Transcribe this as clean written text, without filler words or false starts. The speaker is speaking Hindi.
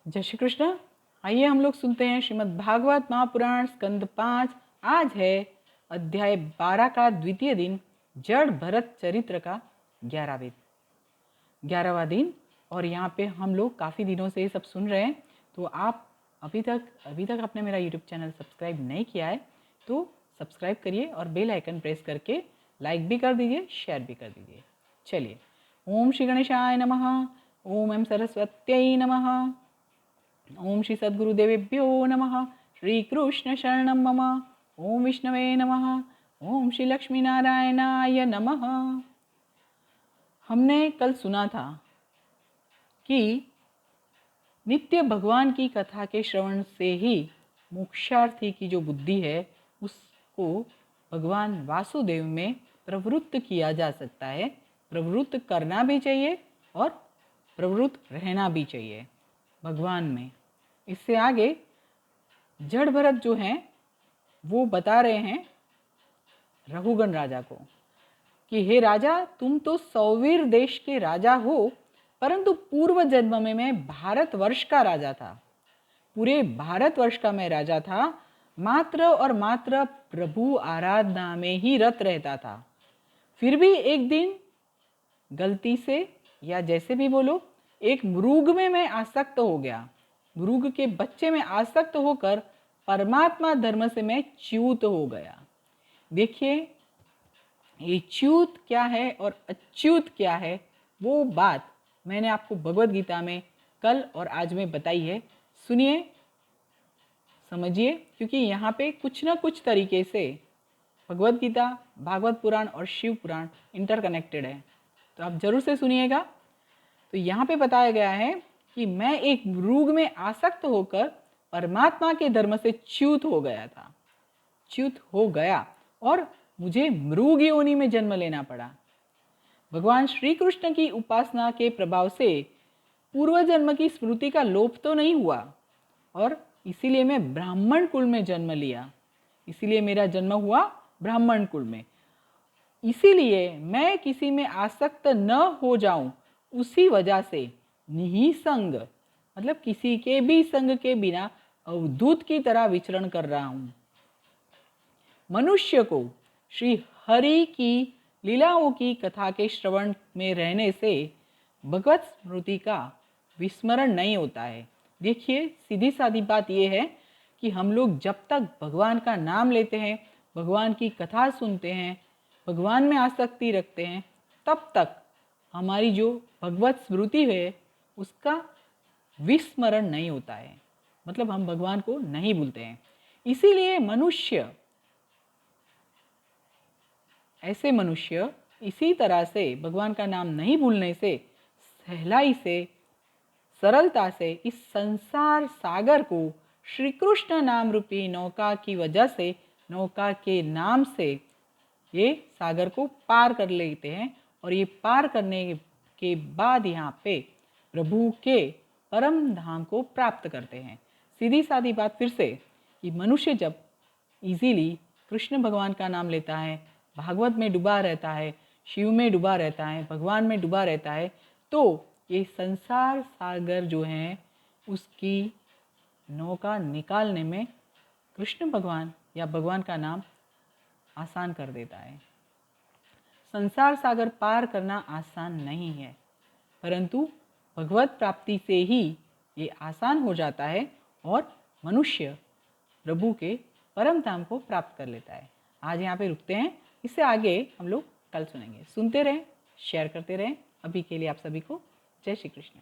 जय श्री कृष्ण। आइए हम लोग सुनते हैं श्रीमद् भागवत महापुराण स्कंद 5। आज है अध्याय 12 का द्वितीय दिन, जड़ भरत चरित्र का 11वां दिन। और यहाँ पे हम लोग काफ़ी दिनों से ये सब सुन रहे हैं। तो आप अभी तक आपने मेरा यूट्यूब चैनल सब्सक्राइब नहीं किया है तो सब्सक्राइब करिए और बेल आइकन प्रेस करके लाइक भी कर दीजिए, शेयर भी कर दीजिए। चलिए, ओम श्री गणेशाय नमः, ओम एम सरस्वत्यै नमः, ओम श्री सद्गुरुदेवेभ्यो नमः, श्री कृष्ण शरणं मम, ओम विष्णवे नमः, ओम श्री लक्ष्मी नारायणाय नमः। हमने कल सुना था कि नित्य भगवान की कथा के श्रवण से ही मोक्षार्थी की जो बुद्धि है उसको भगवान वासुदेव में प्रवृत्त किया जा सकता है। प्रवृत्त करना भी चाहिए और प्रवृत्त रहना भी चाहिए भगवान में। इससे आगे जड़ भरत जो हैं वो बता रहे हैं रघुगण राजा को कि हे राजा, तुम तो सौवीर देश के राजा हो, परंतु पूर्व जन्म में मैं भारतवर्ष का राजा था। पूरे भारतवर्ष का मैं राजा था, मात्र और मात्र प्रभु आराधना में ही रत रहता था। फिर भी एक दिन गलती से या जैसे भी बोलो, एक मृग में मैं आसक्त हो गया। मृग के बच्चे में आसक्त होकर परमात्मा धर्म से मैं च्युत हो गया। देखिए, ये च्युत क्या है और अच्युत क्या है, वो बात मैंने आपको भगवत गीता में कल और आज में बताई है। सुनिए, समझिए, क्योंकि यहाँ पे कुछ ना कुछ तरीके से भगवत गीता, भागवत पुराण और शिव पुराण इंटरकनेक्टेड है, तो आप जरूर से सुनिएगा। तो यहाँ पे बताया गया है कि मैं एक मृग में आसक्त होकर परमात्मा के धर्म से च्युत हो गया था, च्युत हो गया और मुझे मृग योनि में जन्म लेना पड़ा। भगवान श्री कृष्ण की उपासना के प्रभाव से पूर्व जन्म की स्मृति का लोप तो नहीं हुआ और इसीलिए मैं ब्राह्मण कुल में जन्म लिया। इसीलिए मेरा जन्म हुआ ब्राह्मण कुल में। इसीलिए मैं किसी में आसक्त न हो जाऊं, उसी वजह से निःसंग मतलब किसी के भी संग के बिना अवधूत की तरह विचरण कर रहा हूं। मनुष्य को श्री हरि की लीलाओं की कथा के श्रवण में रहने से भगवत स्मृति का विस्मरण नहीं होता है। देखिए, सीधी सादी बात यह है कि हम लोग जब तक भगवान का नाम लेते हैं, भगवान की कथा सुनते हैं, भगवान में आसक्ति रखते हैं, तब तक हमारी जो भगवत स्मृति है उसका विस्मरण नहीं होता है। मतलब हम भगवान को नहीं भूलते हैं। इसीलिए ऐसे मनुष्य इसी तरह से भगवान का नाम नहीं भूलने से सहलाई से, सरलता से इस संसार सागर को श्री कृष्ण नाम रूपी नौका की वजह से, नौका के नाम से ये सागर को पार कर लेते हैं। और ये पार करने के बाद यहाँ पे प्रभु के परम धाम को प्राप्त करते हैं। सीधी सादी बात फिर से कि मनुष्य जब इजीली कृष्ण भगवान का नाम लेता है, भागवत में डूबा रहता है, शिव में डूबा रहता है, भगवान में डूबा रहता है, तो ये संसार सागर जो है उसकी नौका निकालने में कृष्ण भगवान या भगवान का नाम आसान कर देता है। संसार सागर पार करना आसान नहीं है, परंतु भगवत प्राप्ति से ही ये आसान हो जाता है और मनुष्य प्रभु के परम धाम को प्राप्त कर लेता है। आज यहाँ पे रुकते हैं, इससे आगे हम लोग कल सुनेंगे। सुनते रहें, शेयर करते रहें। अभी के लिए आप सभी को जय श्री कृष्ण।